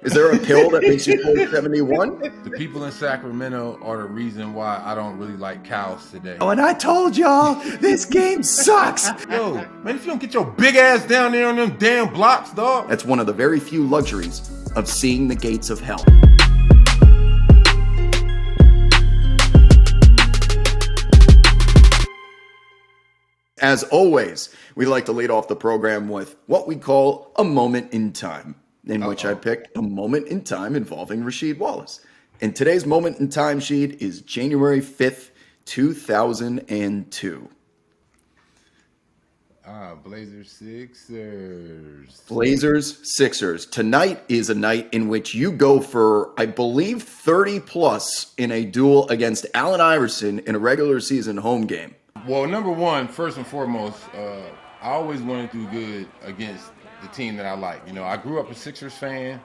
Is there a pill that makes you feel 71? The people in Sacramento are the reason why I don't really like cows today. Oh, and I told y'all, this game sucks. Yo, man, if you don't get your big ass down there on them damn blocks, dog. That's one of the very few luxuries of seeing the gates of hell. As always, we like to lead off the program with what we call a moment in time, in which I picked a moment in time involving Rasheed Wallace. And today's moment in time sheet is January 5th, 2002. Blazers Sixers. Blazers Sixers. Tonight is a night in which you go for, I believe, 30 plus in a duel against Allen Iverson in a regular season home game. Well, number one, first and foremost, I always want to do good against the team that I like. You know, I grew up a Sixers fan.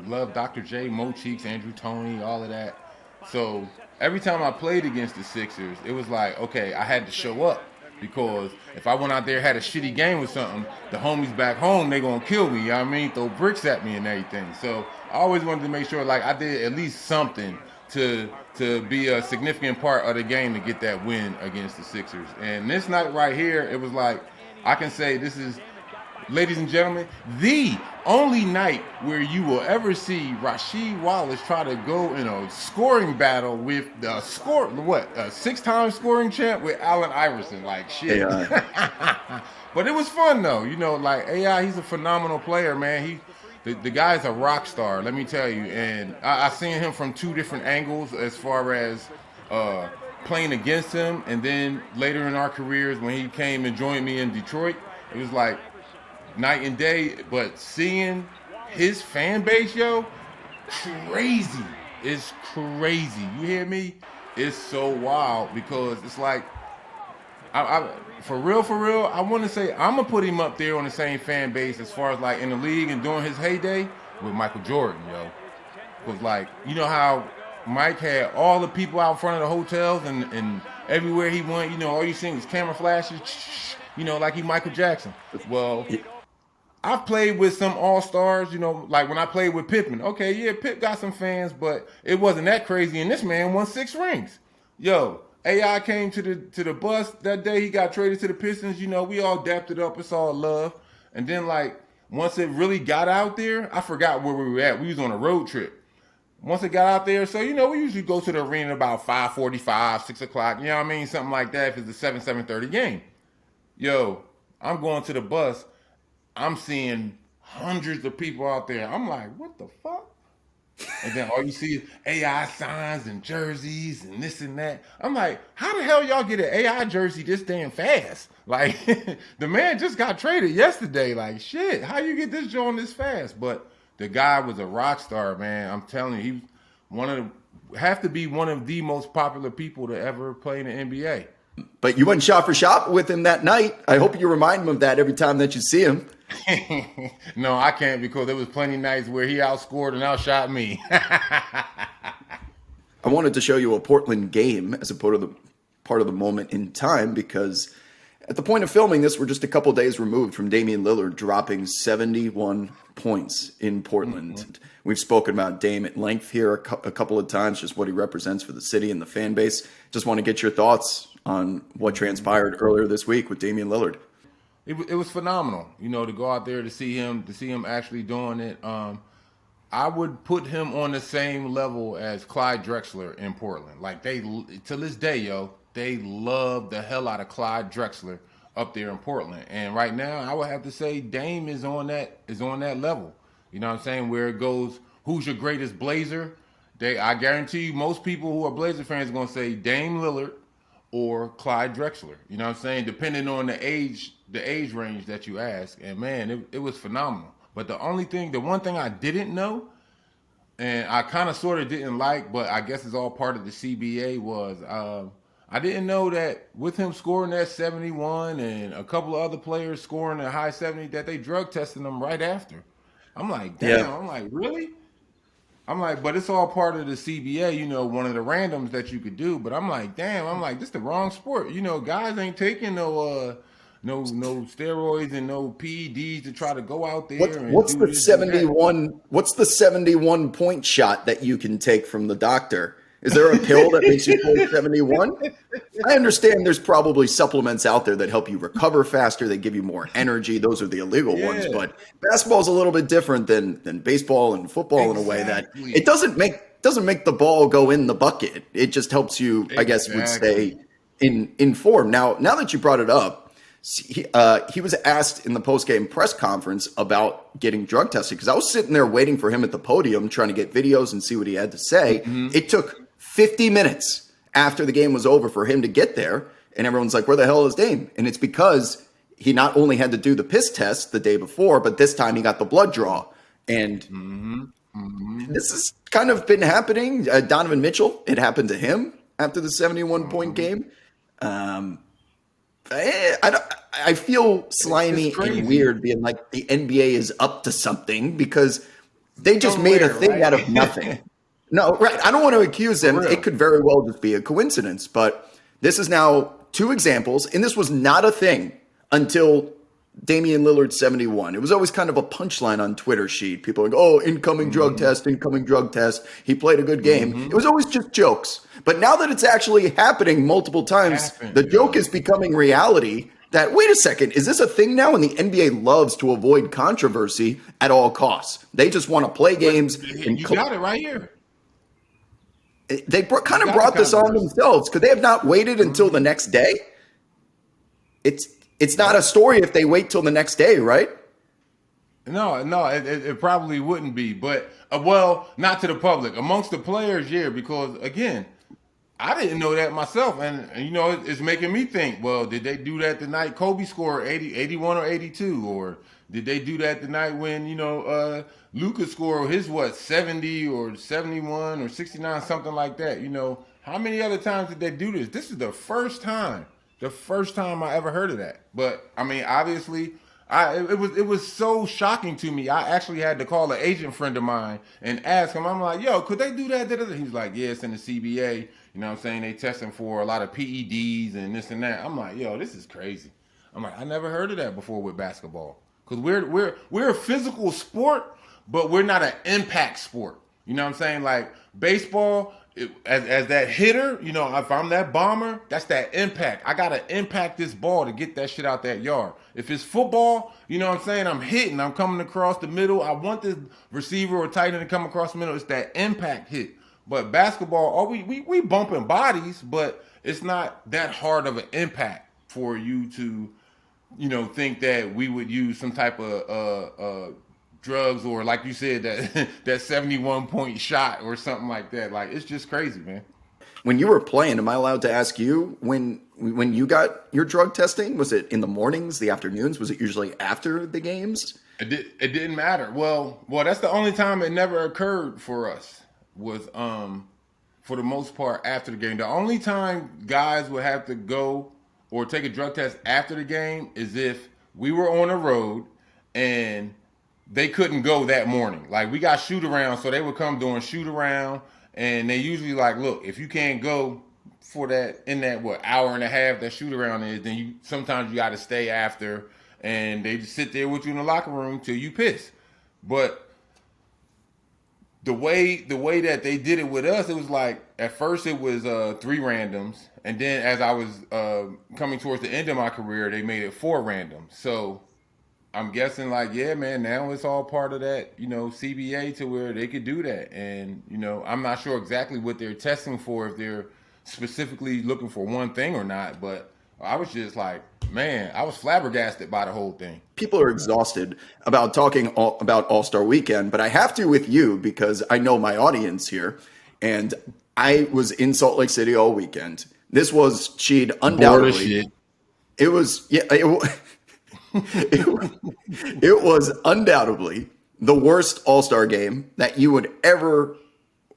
Loved Dr. J, Mo Cheeks, Andrew Toney, all of that. So every time I played against the Sixers, it was like, okay, I had to show up. Because if I went out there had a shitty game with something, the homies back home, they going to kill me, you know what I mean? Throw bricks at me and everything. So I always wanted to make sure, like, I did at least something to be a significant part of the game to get that win against the Sixers. And this night right here, it was like, I can say this is, ladies and gentlemen, the only night where you will ever see Rasheed Wallace try to go in a scoring battle with a six-time scoring champ with Allen Iverson. Like, shit. AI. But it was fun, though. You know, like, AI, he's a phenomenal player, man. The guy's a rock star, let me tell you. And I seen him from two different angles as far as playing against him. And then later in our careers, when he came and joined me in Detroit, it was like night and day. But seeing his fan base, yo, crazy. It's crazy. You hear me? It's so wild because it's like, for real, I want to say I'm going to put him up there on the same fan base as far as like in the league and during his heyday with Michael Jordan, yo. Because like, you know how Mike had all the people out front of the hotels and everywhere he went, you know, all you seen was camera flashes, you know, like he Michael Jackson. Well, I've played with some all-stars, you know, like when I played with Pippen. Okay, yeah, Pip got some fans, but it wasn't that crazy. And this man won 6 rings. Yo, AI came to the bus that day. He got traded to the Pistons. You know, we all dapped it up. It's all love. And then, like, once it really got out there, I forgot where we were at. We was on a road trip. Once it got out there, so, you know, we usually go to the arena about 5:45, 6 o'clock. You know what I mean? Something like that if it's a 7:30 game. Yo, I'm going to the bus. I'm seeing hundreds of people out there. I'm like, what the fuck? And then all you see is AI signs and jerseys and this and that. I'm like, how the hell y'all get an AI jersey this damn fast? Like, the man just got traded yesterday. Like, shit, how you get this joint this fast? But the guy was a rock star, man. I'm telling you, he have to be one of the most popular people to ever play in the NBA. But you went shot for shot with him that night. I hope you remind him of that every time that you see him. No, I can't because there was plenty nights where he outscored and outshot me. I wanted to show you a Portland game as a part of the moment in time because at the point of filming this, we're just a couple days removed from Damian Lillard dropping 71 points in Portland. Mm-hmm. We've spoken about Dame at length here a couple of times, just what he represents for the city and the fan base. Just want to get your thoughts on what transpired earlier this week with Damian Lillard. It was phenomenal, you know, to go out there to see him actually doing it. I would put him on the same level as Clyde Drexler in Portland. Like to this day, yo, they love the hell out of Clyde Drexler up there in Portland. And right now, I would have to say Dame is on that level. You know what I'm saying? Where it goes, who's your greatest Blazer? I guarantee you, most people who are Blazer fans are gonna say Dame Lillard or Clyde Drexler. You know what I'm saying? Depending on the age range that you ask. And man, it was phenomenal. But the one thing I didn't know, and I kind of sort of didn't like, but I guess it's all part of the CBA, was I didn't know that with him scoring that 71 and a couple of other players scoring a high 70, that they drug tested them right after. I'm like, damn. Yeah. I'm like, really? I'm like, but it's all part of the CBA, you know, one of the randoms that you could do. But I'm like, damn, this the wrong sport. You know, guys ain't taking no no steroids and no PEDs to try to go out there and What's do the this and that. 71? What's the 71 point shot that you can take from the doctor? Is there a pill that makes you play 71? I understand there's probably supplements out there that help you recover faster, that give you more energy. Those are the illegal ones, Yeah, but basketball's a little bit different than baseball and football in a way that it exactly, doesn't make the ball go in the bucket. It just helps you, I guess, would stay exactly. in form. Now that you brought it up, he was asked in the post-game press conference about getting drug tested because I was sitting there waiting for him at the podium trying to get videos and see what he had to say. Hmm. It took 50 minutes after the game was over for him to get there, and everyone's like, where the hell is Dame? And it's because he not only had to do the piss test the day before, but this time he got the blood draw. And Hmm. Hmm. this has kind of been happening. Donovan Mitchell, it happened to him after the 71-point Hmm. game. Um, I feel It's slimy and crazy. weird being like the NBA is up to something because they just made a Somewhere, thing right? out of nothing. No, right. I don't want to accuse For them. It real. could very well just be a coincidence, but this is now two examples, and this was not a thing until Damian Lillard 71. It was always kind of a punchline on Twitter sheet. People are like, oh, incoming drug Hmm. test, incoming drug test. He played a good game. It Hmm. was always just jokes. But now that it's actually happening multiple times, the Happened, joke yo. is becoming reality that, wait a second, is this a thing now? And the NBA loves to avoid controversy at all costs. They just want to play But games and you got it right here. they You kind of got the brought this on controversy. themselves. Could they have not waited until the Hmm. next day? It's not a Yep. story if they wait till the next day, right? No, no, it probably wouldn't be, but well, not to the public. Amongst the players, yeah, because again, I didn't know that myself, and it's making me think. Well, did they do that the night Kobe scored 80, 81 or 82, or did they do that the night when Luka scored his 70 or 71 or 69, something like that? How many other times did they do this? This is the first time I ever heard of that. But I mean, obviously. It was so shocking to me. I actually had to call an agent friend of mine and ask him. I'm like, yo, could they do that? He's like, yeah, it's in the CBA. You know what I'm saying? They testing for a lot of PEDs and this and that. I'm like, yo, this is crazy. I'm like, I never heard of that before with basketball. Because we're a physical sport, but we're not an impact sport. You know what I'm saying? Like baseball, as that hitter, if I'm that bomber, that's that impact. I gotta impact this ball to get that shit out that yard. If it's football, you know what I'm saying? I'm hitting, I'm coming across the middle. I want this receiver or tight end to come across the middle. It's that impact hit. But basketball, we bumping bodies, but it's not that hard of an impact for you to think that we would use some type of drugs or like you said that that 71 point shot or something like that. Like it's just crazy, man. When you were playing, am I allowed to ask you when you got your drug testing? Was it in the mornings, the afternoons? Was it usually after the games? It didn't matter. Well, that's the only time it never occurred for us was for the most part after the game. The only time guys would have to go or take a drug test after the game is if we were on the road and they couldn't go that morning. Like we got shoot around, so they would come doing shoot around, and they usually like, look, if you can't go for that in that hour and a half that shoot around is, then you sometimes you got to stay after, and they just sit there with you in the locker room till you piss. But the way that they did it with us, it was like at first it was three randoms, and then as I was coming towards the end of my career, they made it four randoms. So I'm guessing like, yeah, man, now it's all part of that, CBA to where they could do that. And, I'm not sure exactly what they're testing for, if they're specifically looking for one thing or not, but I was just like, man, I was flabbergasted by the whole thing. People are exhausted about talking about All-Star Weekend, but I have to with you because I know my audience here, and I was in Salt Lake City all weekend. This was Sheed Bored as undoubtedly. shit. It was it was undoubtedly the worst All-Star game that you would ever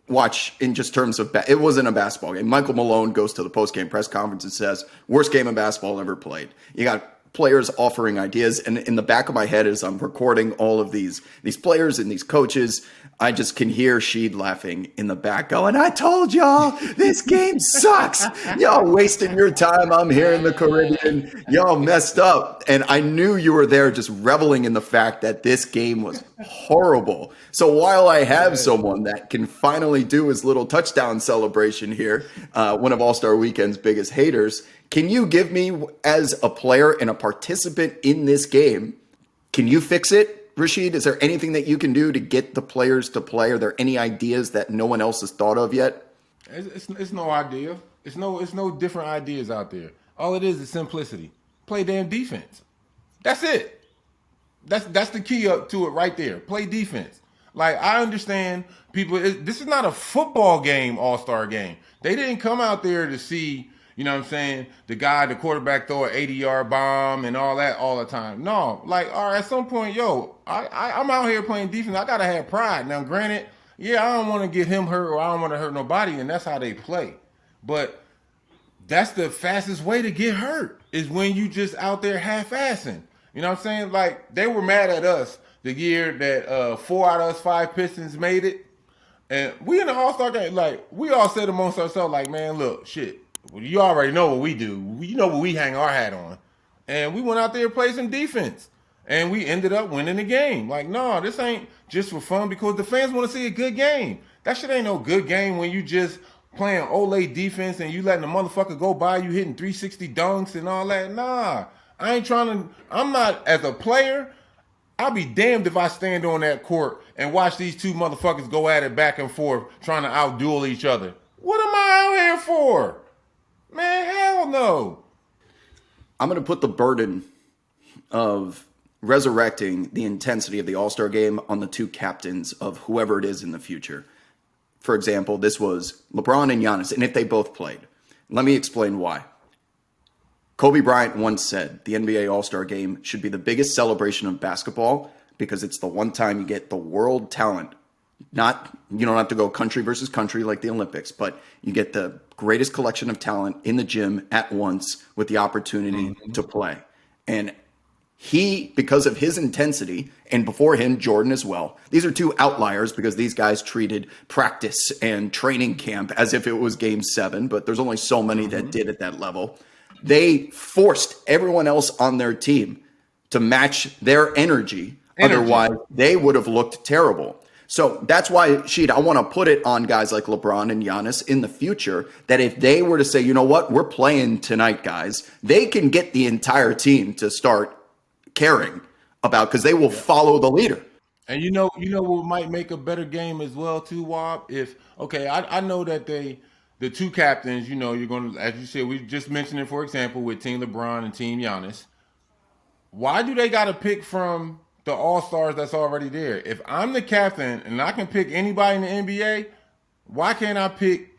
watch in just terms of it wasn't a basketball game. Michael Malone goes to the post-game press conference and says, worst game of basketball ever played. You got players offering ideas. And in the back of my head, as I'm recording all of these players and these coaches, I just can hear Sheed laughing in the back going, I told y'all this game sucks. Y'all wasting your time. I'm here in the Caribbean. Y'all messed up. And I knew you were there just reveling in the fact that this game was horrible. So while I have someone that can finally do his little touchdown celebration here, one of All-Star Weekend's biggest haters, can you give me, as a player and a participant in this game, can you fix it? Rasheed, is there anything that you can do to get the players to play? Are there any ideas that no one else has thought of yet? It's no idea. It's no different ideas out there. All it is simplicity. Play damn defense. That's it. That's the key up to it right there. Play defense. Like, I understand people. This is not a football game, All-Star game. They didn't come out there to see, you know what I'm saying, the quarterback throw an 80-yard bomb and all that all the time. No, like, all right, at some point, I'm out here playing defense. I got to have pride. Now, granted, yeah, I don't want to get him hurt or I don't want to hurt nobody, and that's how they play. But that's the fastest way to get hurt, is when you just out there half-assing. You know what I'm saying? Like, they were mad at us the year that 4 out of us 5 Pistons made it. And we in the All-Star game, like, we all said amongst ourselves, like, man, look, shit. Well, you already know what we do. You know what we hang our hat on. And we went out there and played some defense. And we ended up winning the game. Like, no, this ain't just for fun, because the fans want to see a good game. That shit ain't no good game when you just playing Olay defense and you letting the motherfucker go by you, hitting 360 dunks and all that. Nah, I'm not, as a player, I'll be damned if I stand on that court and watch these two motherfuckers go at it back and forth trying to outduel each other. What am I out here for? Man, hell no. I'm going to put the burden of resurrecting the intensity of the All-Star game on the two captains of whoever it is in the future. For example, this was LeBron and Giannis, and if they both played. Let me explain why. Kobe Bryant once said the NBA All-Star game should be the biggest celebration of basketball because it's the one time you get the world talent. You don't have to go country versus country like the Olympics, but you get the greatest collection of talent in the gym at once with the opportunity to play. And he, because of his intensity, and before him, Jordan as well, these are two outliers because these guys treated practice and training camp as if it was game 7, but there's only so many that did at that level. They forced everyone else on their team to match their energy. Otherwise, they would have looked terrible. So that's why, Sheed, I want to put it on guys like LeBron and Giannis in the future, that if they were to say, you know what, we're playing tonight, guys, they can get the entire team to start caring about, because they will follow the leader. And you know what might make a better game as well too, Wob? I know that the two captains, you're going to, as you said, we just mentioned it, for example, with Team LeBron and Team Giannis. Why do they got to pick from the All-Stars that's already there? If I'm the captain and I can pick anybody in the NBA, why can't I pick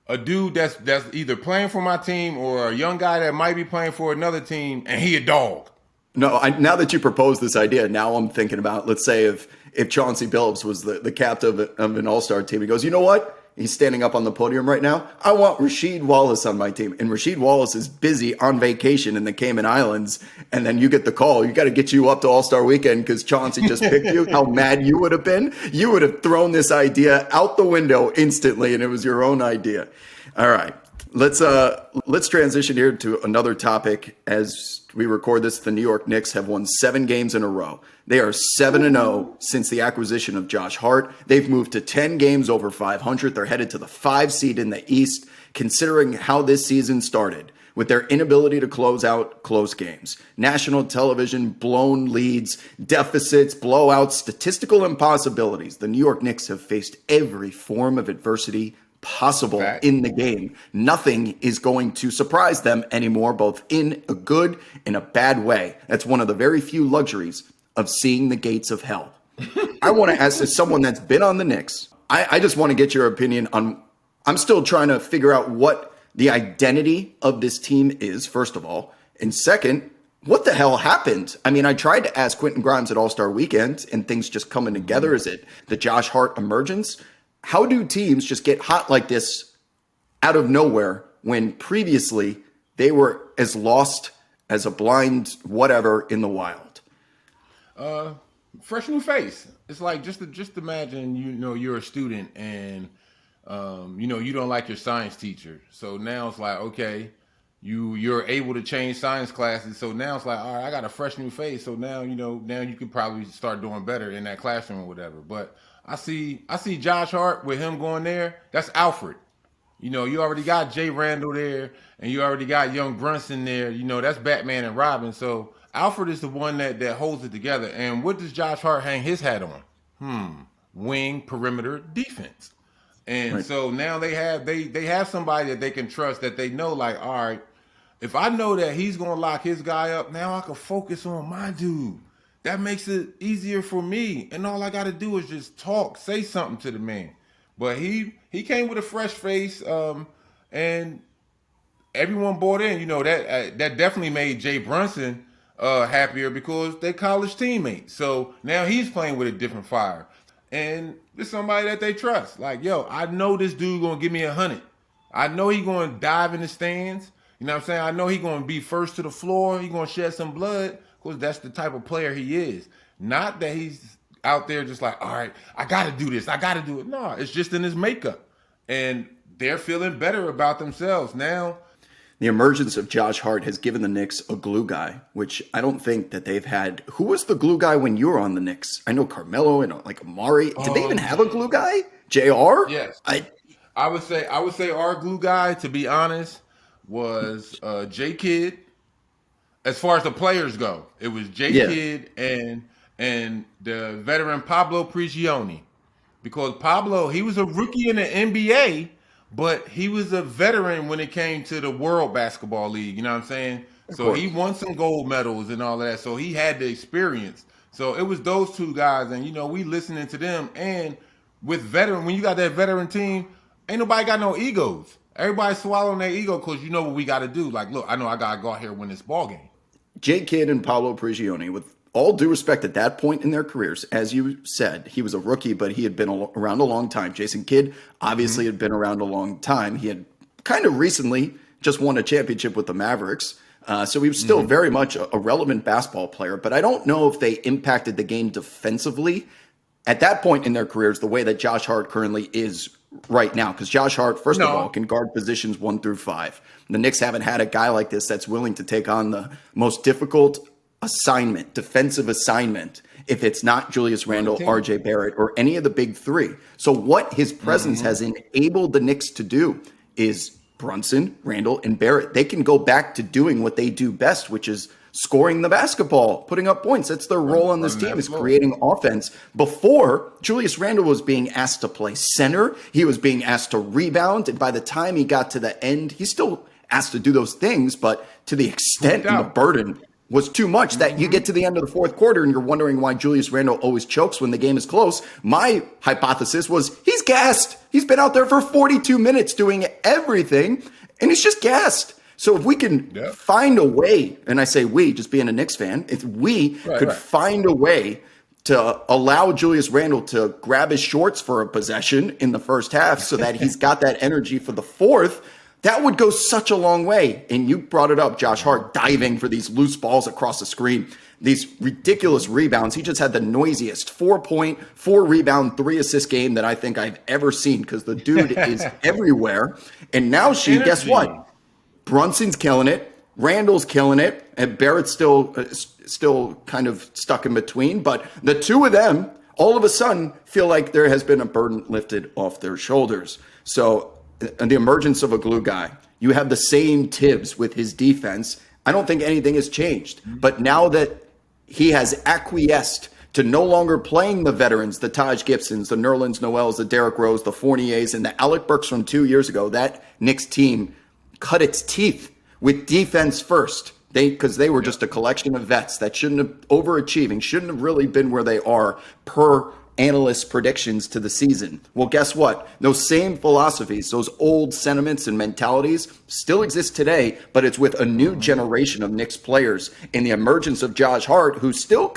a dude that's either playing for my team or a young guy that might be playing for another team and he a dog? No, now that you propose this idea, now I'm thinking about, let's say if Chauncey Billups was the captain of an All-Star team, he goes, you know what? He's standing up on the podium right now. I want Rasheed Wallace on my team. And Rasheed Wallace is busy on vacation in the Cayman Islands. And then you get the call. You got to get you up to All-Star Weekend because Chauncey just picked you. How mad you would have been. You would have thrown this idea out the window instantly, and it was your own idea. All right. Let's transition here to another topic. As we record this, the New York Knicks have won 7 games in a row. They are 7-0 since the acquisition of Josh Hart. They've moved to 10 games over 500. They're headed to the 5 seed in the East, considering how this season started, with their inability to close out close games. National television, blown leads, deficits, blowouts, statistical impossibilities. The New York Knicks have faced every form of adversity possible in the game. Nothing is going to surprise them anymore, both in a good and a bad way. That's one of the very few luxuries of seeing the gates of hell. I want to ask, as someone that's been on the Knicks, I just want to get your opinion on, I'm still trying to figure out what the identity of this team is, first of all. And second, what the hell happened? I mean, I tried to ask Quentin Grimes at All-Star Weekend and things just coming together. Is it the Josh Hart emergence? How do teams just get hot like this out of nowhere when previously they were as lost as a blind whatever in the wild? Fresh new face. It's like just imagine you're a student and you don't like your science teacher. So now it's like, okay, you're able to change science classes. So now it's like, all right, I got a fresh new face. So now now you can probably start doing better in that classroom or whatever. But I see Josh Hart with him going there. That's Alfred. You already got Jay Randall there, and you already got young Brunson there. That's Batman and Robin. So Alfred is the one that holds it together. And what does Josh Hart hang his hat on? Wing perimeter defense. And Right. so now they have somebody that they can trust, that they know, like, all right, if I know that he's gonna lock his guy up, now I can focus on my dude. That makes it easier for me. And all I gotta do is just talk, say something to the man. But he came with a fresh face, and everyone bought in. That definitely made Jay Brunson happier because they're college teammates. So now he's playing with a different fire, and it's somebody that they trust. Like, yo, I know this dude gonna give me 100. I know he gonna dive in the stands. You know what I'm saying? I know he gonna be first to the floor. He gonna shed some blood because that's the type of player he is. Not that he's out there just like, all right, I got to do this. I got to do it. No, it's just in his makeup. And they're feeling better about themselves now. The emergence of Josh Hart has given the Knicks a glue guy, which I don't think that they've had. Who was the glue guy when you were on the Knicks? I know Carmelo and like Amari. Did they even have a glue guy? JR? Yes. I would say our glue guy, to be honest, was J Kidd. As far as the players go, it was J Kidd and the veteran Pablo Prigioni, because Pablo, he was a rookie in the NBA, but he was a veteran when it came to the World Basketball League. You know what I'm saying? So he won some gold medals and all that. So he had the experience. So it was those two guys, and we listening to them. And with veteran, when you got that veteran team, ain't nobody got no egos. Everybody swallowing their ego because you know what we got to do. Like, look, I know I got to go out here and win this ball game. J Kidd and Pablo Prigioni, with all due respect, at that point in their careers, as you said, he was a rookie, but he had been around a long time. Jason Kidd obviously had been around a long time. He had kind of recently just won a championship with the Mavericks. So he was still very much a relevant basketball player, but I don't know if they impacted the game defensively at that point in their careers the way that Josh Hart currently is right now. Because Josh Hart, first of all, can guard positions 1 through 5. The Knicks haven't had a guy like this that's willing to take on the most difficult defensive assignment, if it's not Julius Randle, RJ Barrett, or any of the big three. So what his presence has enabled the Knicks to do is Brunson, Randle, and Barrett. They can go back to doing what they do best, which is scoring the basketball, putting up points. That's their role on this team, is creating offense. Before, Julius Randle was being asked to play center. He was being asked to rebound. And by the time he got to the end, he still asked to do those things, but to the extent and the burden was too much that you get to the end of the fourth quarter and you're wondering why Julius Randle always chokes when the game is close. My hypothesis was he's gassed. He's been out there for 42 minutes doing everything, and he's just gassed. So if we can find a way, and I say we, just being a Knicks fan, if we could find a way to allow Julius Randle to grab his shorts for a possession in the first half so that he's got that energy for the fourth, that would go such a long way. And you brought it up, Josh Hart diving for these loose balls across the screen, these ridiculous rebounds. He just had the noisiest 4-point, 4-rebound, 3-assist game that I think I've ever seen, because the dude is everywhere. And now guess what? Brunson's killing it. Randall's killing it. And Barrett's still kind of stuck in between. But the two of them, all of a sudden, feel like there has been a burden lifted off their shoulders. So the emergence of a glue guy. You have the same Tibbs with his defense. I don't think anything has changed. But now that he has acquiesced to no longer playing the veterans, the Taj Gibsons, the Nerlens Noels, the Derrick Rose, the Fourniers, and the Alec Burks from 2 years ago, that Knicks team cut its teeth with defense first. Because they were just a collection of vets that shouldn't have overachieving, shouldn't have really been where they are per analyst predictions to the season. Well, guess what? Those same philosophies, those old sentiments and mentalities still exist today, but it's with a new generation of Knicks players and the emergence of Josh Hart, who's still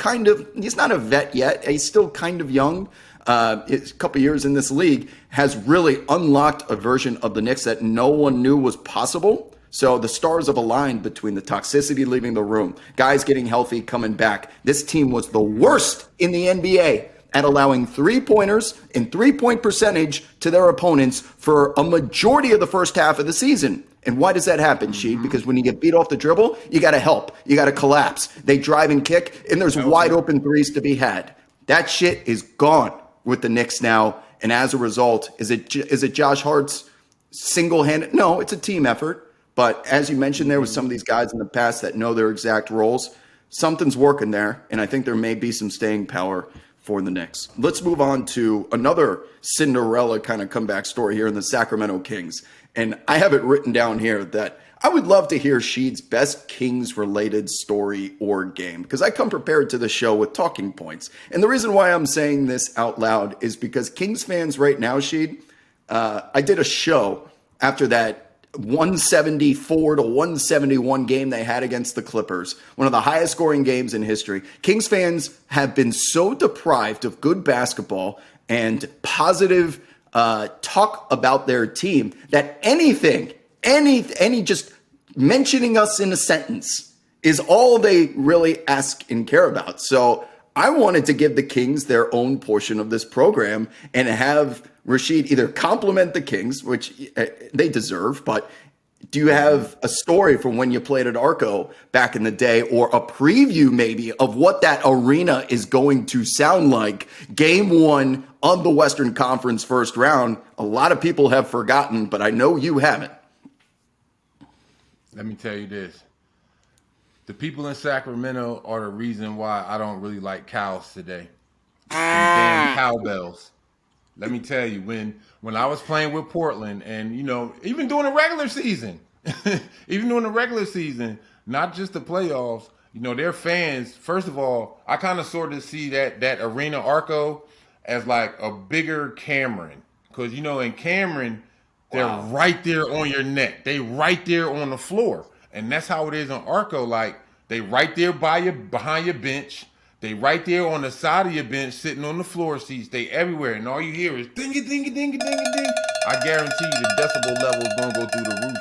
he's not a vet yet. He's still kind of young. A couple years in this league has really unlocked a version of the Knicks that no one knew was possible. So the stars have aligned between the toxicity leaving the room, guys getting healthy, coming back. This team was the worst in the NBA at allowing three-pointers and three-point percentage to their opponents for a majority of the first half of the season. And why does that happen, Sheed? Because when you get beat off the dribble, you got to help. You got to collapse. They drive and kick, and there's wide open threes to be had. That shit is gone with the Knicks now. And as a result, is it Josh Hart's single-handed? No, it's a team effort. But as you mentioned, there was some of these guys in the past that know their exact roles. Something's working there, and I think there may be some staying power for the Knicks. Let's move on to another Cinderella kind of comeback story here in the Sacramento Kings. And I have it written down here that I would love to hear Sheed's best Kings-related story or game, because I come prepared to the show with talking points. And the reason why I'm saying this out loud is because Kings fans right now, Sheed, I did a show after that 174 to 171 game they had against the Clippers, one of the highest scoring games in history. Kings fans have been so deprived of good basketball and positive talk about their team that any just mentioning us in a sentence is all they really ask and care about. So I wanted to give the Kings their own portion of this program and have Rasheed either compliment the Kings, which they deserve, but do you have a story from when you played at Arco back in the day, or a preview maybe of what that arena is going to sound like game one of the Western Conference first round? A lot of people have forgotten, but I know you haven't. Let me tell you this. The people in Sacramento are the reason why I don't really like cows today. And damn cowbells. Let me tell you, when I was playing with Portland, and even during the regular season, not just the playoffs, their fans, first of all, I kind of sort of see that arena Arco as like a bigger Cameron. Because in Cameron, they're right there on your neck. They right there on the floor. And that's how it is on Arco. Like, they right there behind your bench. They right there on the side of your bench, sitting on the floor seats. They everywhere, and all you hear is ding it, ding it, ding it, ding it, ding. I guarantee you the decibel level is gonna go through the roof.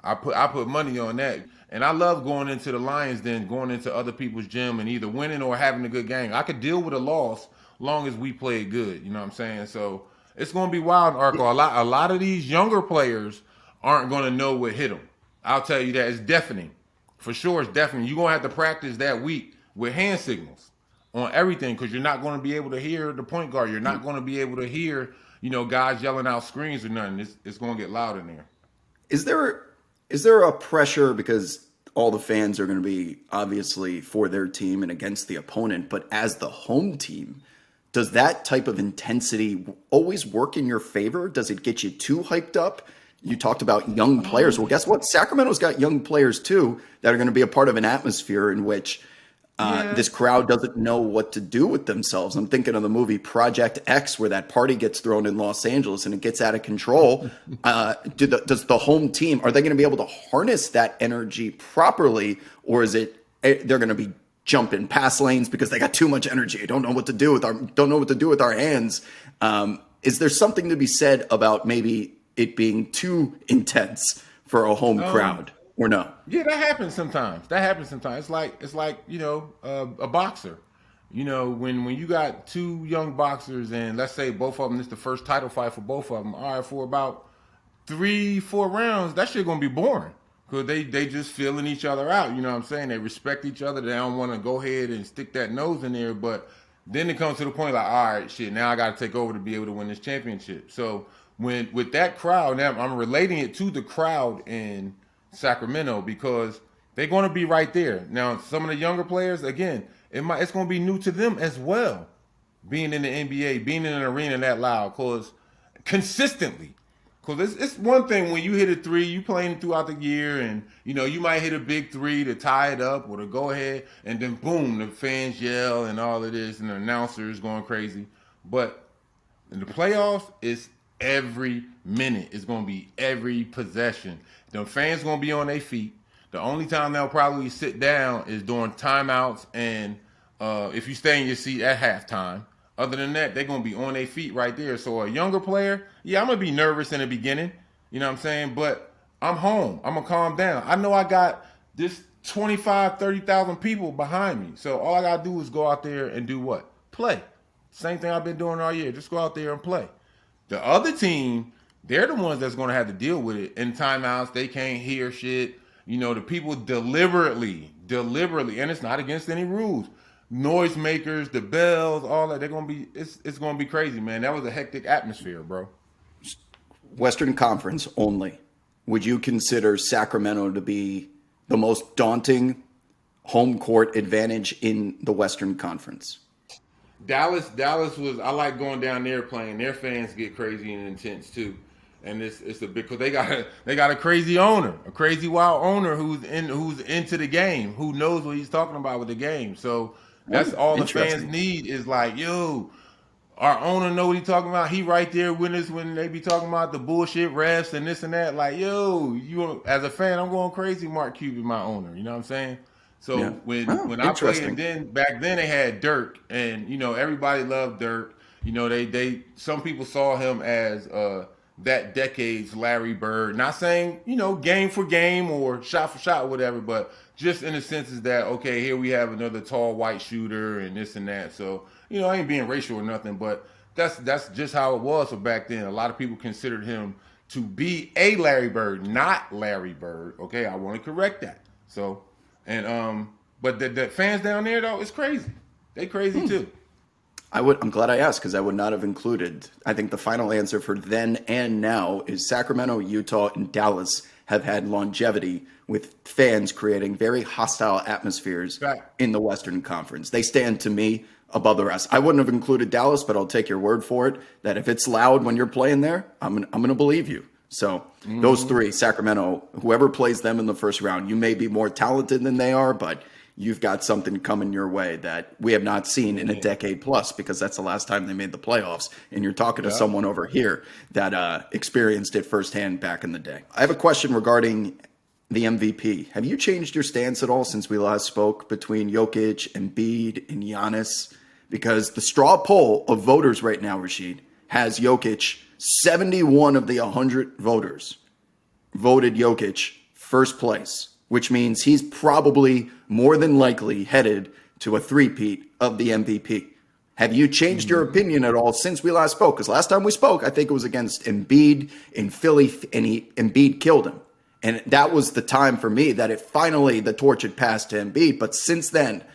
I put money on that, and I love going into the Lions, then going into other people's gym and either winning or having a good game. I could deal with a loss long as we played good. You know what I'm saying? So it's gonna be wild in Arco. A lot of these younger players aren't gonna know what hit them. I'll tell you that. It's deafening, for sure. It's deafening. You're gonna have to practice that week with hand signals on everything, because you're not going to be able to hear the point guard. You're not going to be able to hear, guys yelling out screens or nothing. It's going to get loud in there. Is there a pressure, because all the fans are going to be obviously for their team and against the opponent, but as the home team, does that type of intensity always work in your favor? Does it get you too hyped up? You talked about young players. Well, guess what? Sacramento's got young players too that are going to be a part of an atmosphere in which this crowd doesn't know what to do with themselves. I'm thinking of the movie Project X, where that party gets thrown in Los Angeles and it gets out of control. Does the home team, are they going to be able to harness that energy properly, or is it they're going to be jumping pass lanes because they got too much energy? Don't know what to do with our hands. Is there something to be said about maybe it being too intense for a home crowd? Or no? Yeah, that happens sometimes. It's like a boxer. When you got two young boxers, and let's say both of them, this is the first title fight for both of them. All right, for about 3-4 rounds, that shit gonna be boring, because they just feeling each other out. You know what I'm saying? They respect each other. They don't want to go ahead and stick that nose in there. But then it comes to the point like, all right, shit, now I got to take over to be able to win this championship. So with that crowd, now I'm relating it to the crowd in Sacramento, because they're going to be right there. Now, some of the younger players, again, it's going to be new to them as well, being in the NBA, being in an arena that loud, because consistently. Because it's one thing when you hit a three, you playing throughout the year, and you might hit a big three to tie it up or to go ahead, and then boom, the fans yell and all of this, and the announcers going crazy. But in the playoffs, it's every minute. It's going to be every possession. The fans going to be on their feet. The only time they'll probably sit down is during timeouts and if you stay in your seat at halftime. Other than that, they're going to be on their feet right there. So a younger player, I'm going to be nervous in the beginning. You know what I'm saying? But I'm home. I'm gonna calm down. I know I got this 25, 30,000 people behind me. So all I gotta do is go out there and do what? Play. Same thing I've been doing all year. Just go out there and play. The other team, they're the ones that's gonna have to deal with it. In timeouts, they can't hear shit. You know, the people deliberately, and it's not against any rules. Noisemakers, the bells, all that, it's gonna be crazy, man. That was a hectic atmosphere, bro. Western Conference only. Would you consider Sacramento to be the most daunting home court advantage in the Western Conference? Dallas was. I like going down there playing. Their fans get crazy and intense too, and it's a big because they got a crazy owner, a crazy wild owner who's into the game, who knows what he's talking about with the game. So that's all the fans need is like, yo, our owner know what he's talking about. He right there with us when they be talking about the bullshit refs and this and that. Like, yo, you as a fan, I'm going crazy. Mark Cuban, my owner. You know what I'm saying? So when I played, and then back then they had Dirk, and you know everybody loved Dirk. You know they some people saw him as that decade's Larry Bird. Not saying game for game or shot for shot or whatever, but just in the sense is that okay, here we have another tall white shooter and this and that. So I ain't being racial or nothing, but that's just how it was for back then. A lot of people considered him to be a Larry Bird, not Larry Bird. Okay, I want to correct that. So. And but the fans down there though, it's crazy. They crazy too. I'm glad I asked because I would not have included. I think the final answer for then and now is Sacramento, Utah, and Dallas have had longevity with fans creating very hostile atmospheres in the Western Conference. They stand to me above the rest. I wouldn't have included Dallas, but I'll take your word for it that if it's loud when you're playing there, I'm gonna believe you. So those three, Sacramento, whoever plays them in the first round, you may be more talented than they are, but you've got something coming your way that we have not seen in a decade plus because that's the last time they made the playoffs. And you're talking to someone over here that experienced it firsthand back in the day. I have a question regarding the MVP. Have you changed your stance at all since we last spoke between Jokic, Embiid, and Giannis? Because the straw poll of voters right now, Rasheed, has Jokic 71 of the 100 voters voted Jokic first place, which means he's probably more than likely headed to a three-peat of the MVP. Have you changed your opinion at all since we last spoke? Because last time we spoke, I think it was against Embiid in Philly, and Embiid killed him. And that was the time for me that the torch had passed to Embiid. But since then,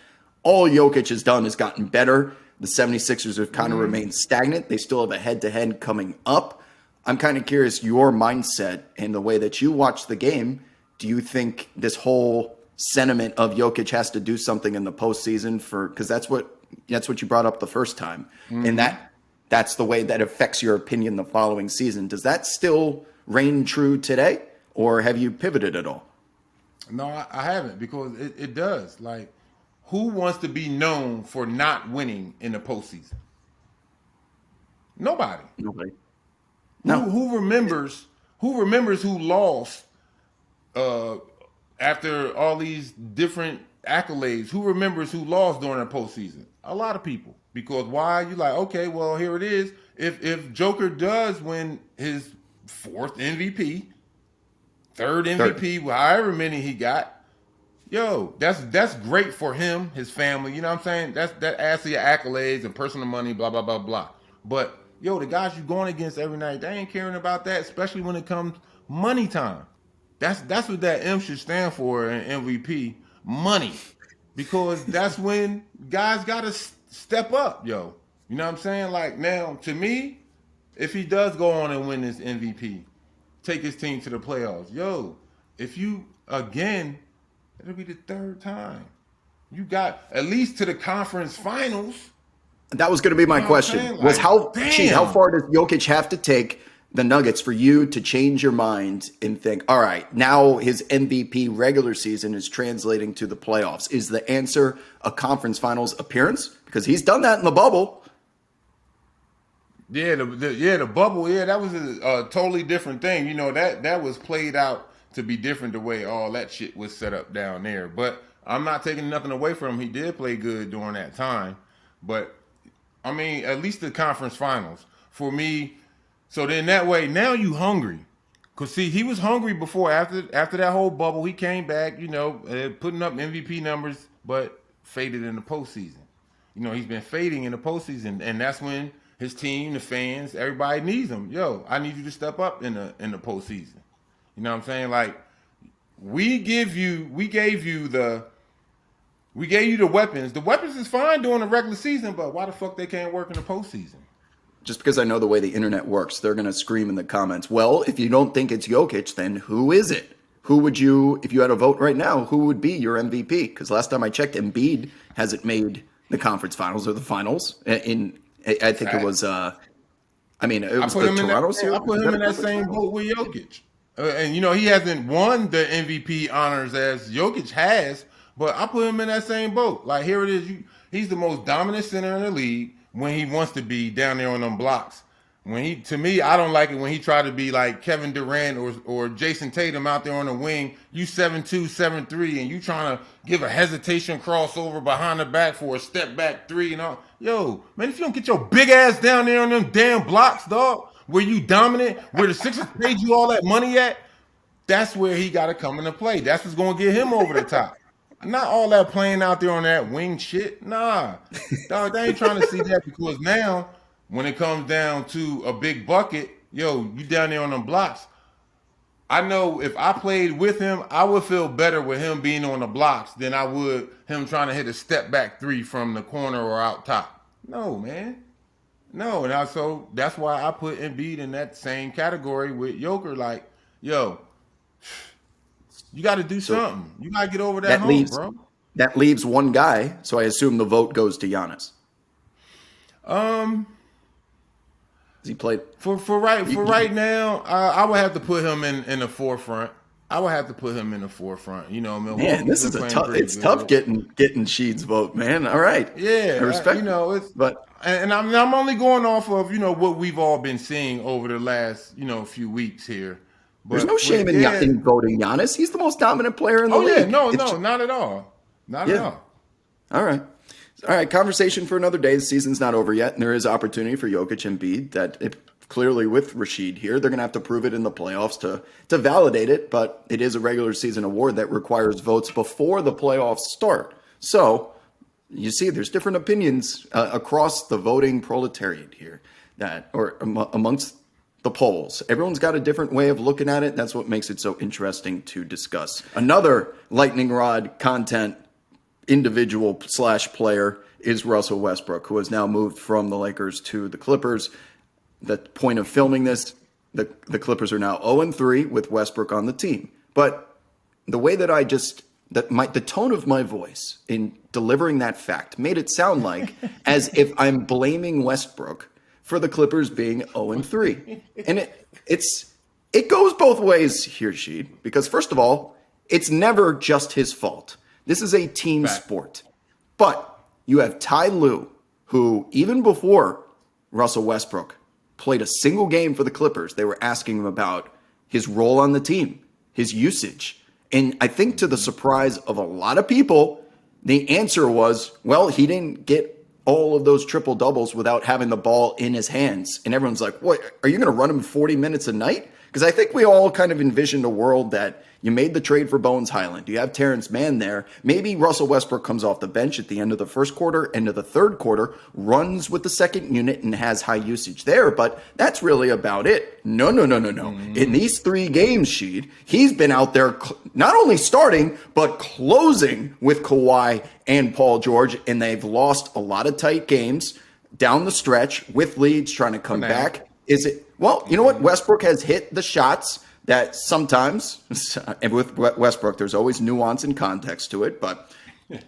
all Jokic has done is gotten better. The 76ers have kind of remained stagnant. They still have a head-to-head coming up. I'm kind of curious, your mindset and the way that you watch the game, do you think this whole sentiment of Jokic has to do something in the postseason because that's what you brought up the first time. And that's the way that affects your opinion the following season. Does that still reign true today, or have you pivoted at all? No, I haven't because it does. Like, who wants to be known for not winning in the postseason? Nobody. No. Who remembers who lost after all these different accolades? Who remembers who lost during the postseason? A lot of people. Because why? You like, okay, well, here it is. If Joker does win his fourth MVP, third MVP, however many he got, yo, that's great for him, his family. You know what I'm saying? That adds to your accolades and personal money, blah, blah, blah, blah. But, yo, the guys you're going against every night, they ain't caring about that, especially when it comes money time. That's what that M should stand for in MVP, money. Because that's when guys got to step up, yo. You know what I'm saying? Like, now, to me, if he does go on and win this MVP, take his team to the playoffs, yo, if you, again, it'll be the third time. You got at least to the conference finals. That was going to be my question. Like, how far does Jokic have to take the Nuggets for you to change your mind and think, all right, now his MVP regular season is translating to the playoffs? Is the answer a conference finals appearance? Because he's done that in the bubble. Yeah, the bubble. Yeah, that was a totally different thing. You know, that was played out to be different the way all that shit was set up down there. But I'm not taking nothing away from him. He did play good during that time. But, I mean, at least the conference finals. For me, so then that way, now you hungry. Cause see, he was hungry before. After that whole bubble, he came back. Putting up MVP numbers, but faded in the postseason. He's been fading in the postseason, and that's when his team, the fans, everybody needs him. Yo, I need you to step up in the postseason. You know what I'm saying? Like we gave you the weapons. The weapons is fine during the regular season, but why the fuck they can't work in the postseason? Just because I know the way the internet works, they're going to scream in the comments, well, if you don't think it's Jokic, then who is it? Who would you, if you had a vote right now, who would be your MVP? Because last time I checked, Embiid hasn't made the conference finals or the finals. I think it was, it was the Toronto series. I put him in that same boat with Jokic. And he hasn't won the MVP honors as Jokic has, but I put him in that same boat. Like, here it is. He's the most dominant center in the league when he wants to be down there on them blocks. To me, I don't like it when he tried to be like Kevin Durant or Jason Tatum out there on the wing. You 7'2", 7'3", and you trying to give a hesitation crossover behind the back for a step back three and all. Yo, man, if you don't get your big ass down there on them damn blocks, dog, where you dominant, where the Sixers paid you all that money at, that's where he got to come into play. That's what's going to get him over the top. Not all that playing out there on that wing shit. Nah, dog, they ain't trying to see that, because now when it comes down to a big bucket, yo, you down there on them blocks. I know if I played with him, I would feel better with him being on the blocks than I would him trying to hit a step back three from the corner or out top. No, man. No, and so that's why I put Embiid in that same category with Joker. Like, yo, you got to do something. You got to get over that hump, bro. That leaves one guy, so I assume the vote goes to Giannis. He played for right now. I would have to put him in the forefront. Milwaukee. Man, this is tough getting Sheed's vote, man. All right, yeah, I respect. And I'm only going off of what we've all been seeing over the last few weeks here. But there's no shame in voting Giannis. He's the most dominant player in the league. No, not at all. Not at all. All right. Conversation for another day. The season's not over yet, and there is opportunity for Jokic and Embiid. Clearly, with Rasheed here, they're going to have to prove it in the playoffs to validate it. But it is a regular season award that requires votes before the playoffs start. So you see, there's different opinions across the voting proletariat here, amongst the polls. Everyone's got a different way of looking at it. That's what makes it so interesting to discuss. Another lightning rod content individual / player is Russell Westbrook, who has now moved from the Lakers to the Clippers. The point of filming this, the Clippers are now 0-3 with Westbrook on the team. But the way that the tone of my voice in delivering that fact made it sound like as if I'm blaming Westbrook for the Clippers being 0-3. And it goes both ways here, Sheed, because first of all, it's never just his fault. This is a team sport. But you have Ty Lue, who even before Russell Westbrook played a single game for the Clippers, they were asking him about his role on the team, his usage. And I think to the surprise of a lot of people, the answer was, well, he didn't get all of those triple doubles without having the ball in his hands. And everyone's like, what, are you going to run him 40 minutes a night? Because I think we all kind of envisioned a world that you made the trade for Bones Highland. You have Terrence Mann there. Maybe Russell Westbrook comes off the bench at the end of the first quarter, end of the third quarter, runs with the second unit and has high usage there. But that's really about it. No. In these 3 games, Sheed, he's been out there not only starting, but closing with Kawhi and Paul George. And they've lost a lot of tight games down the stretch with leads trying to come back. Well, you know what? Westbrook has hit the shots that sometimes, and with Westbrook, there's always nuance and context to it, but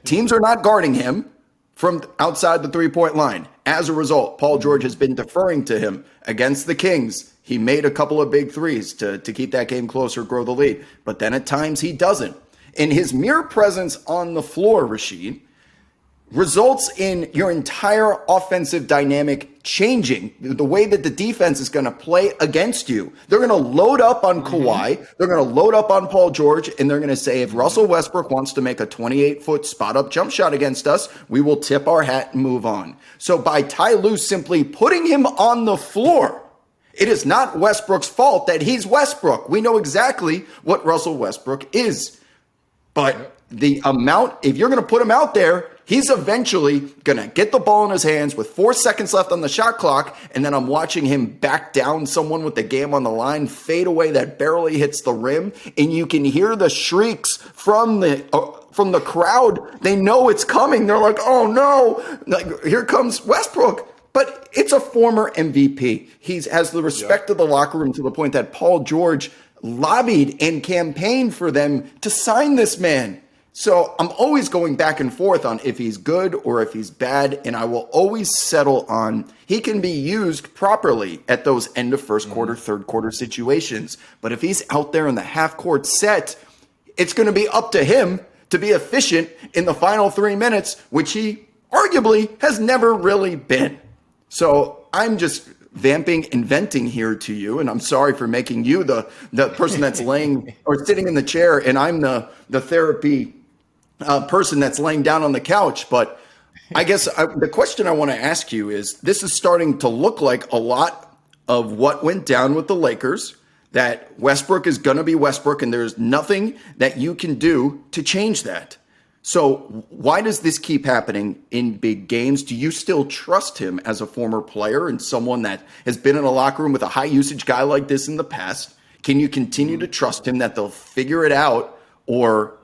teams are not guarding him from outside the three-point line. As a result, Paul George has been deferring to him against the Kings. He made a couple of big threes to keep that game closer, grow the lead, but then at times he doesn't. And his mere presence on the floor, Rasheed, results in your entire offensive dynamic changing. The way that the defense is going to play against you. They're going to load up on Kawhi. They're going to load up on Paul George. And they're going to say, if Russell Westbrook wants to make a 28-foot spot-up jump shot against us, we will tip our hat and move on. So by Ty Lue simply putting him on the floor It is not Westbrook's fault that he's Westbrook. We know exactly what Russell Westbrook is. But the amount, if you're going to put him out there, he's eventually going to get the ball in his hands with 4 seconds left on the shot clock, and then I'm watching him back down someone with the game on the line, fade away that barely hits the rim, and you can hear the shrieks from the crowd. They know it's coming. They're like, oh no, like, here comes Westbrook. But it's a former MVP. He has the respect of the locker room to the point that Paul George lobbied and campaigned for them to sign this man. So I'm always going back and forth on if he's good or if he's bad, and I will always settle on he can be used properly at those end of first quarter, third quarter situations. But if he's out there in the half court set, it's going to be up to him to be efficient in the final 3 minutes, which he arguably has never really been. So I'm just vamping and venting here to you, and I'm sorry for making you the person that's laying or sitting in the chair, and I'm the therapy person that's laying down on the couch. But I guess the question I want to ask you is, this is starting to look like a lot of what went down with the Lakers, that Westbrook is going to be Westbrook, and there's nothing that you can do to change that. So why does this keep happening in big games? Do you still trust him as a former player and someone that has been in a locker room with a high usage guy like this in the past? Can you continue to trust him that they'll figure it out? Or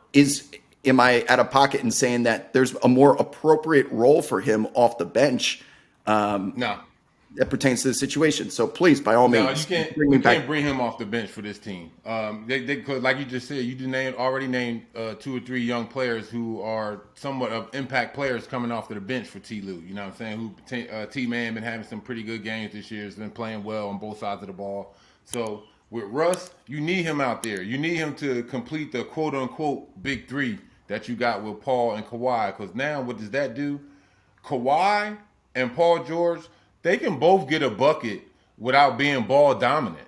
am I out of pocket in saying that there's a more appropriate role for him off the bench? No. That pertains to the situation. So please, by all means, you can't bring him off the bench for this team. They could, like you just said, you already named 2 or 3 young players who are somewhat of impact players coming off to the bench for T. Lue. You know what I'm saying? T-Man been having some pretty good games this year. Has been playing well on both sides of the ball. So with Russ, you need him out there. You need him to complete the quote-unquote big 3 that you got with Paul and Kawhi. Because now, what does that do? Kawhi and Paul George, they can both get a bucket without being ball dominant.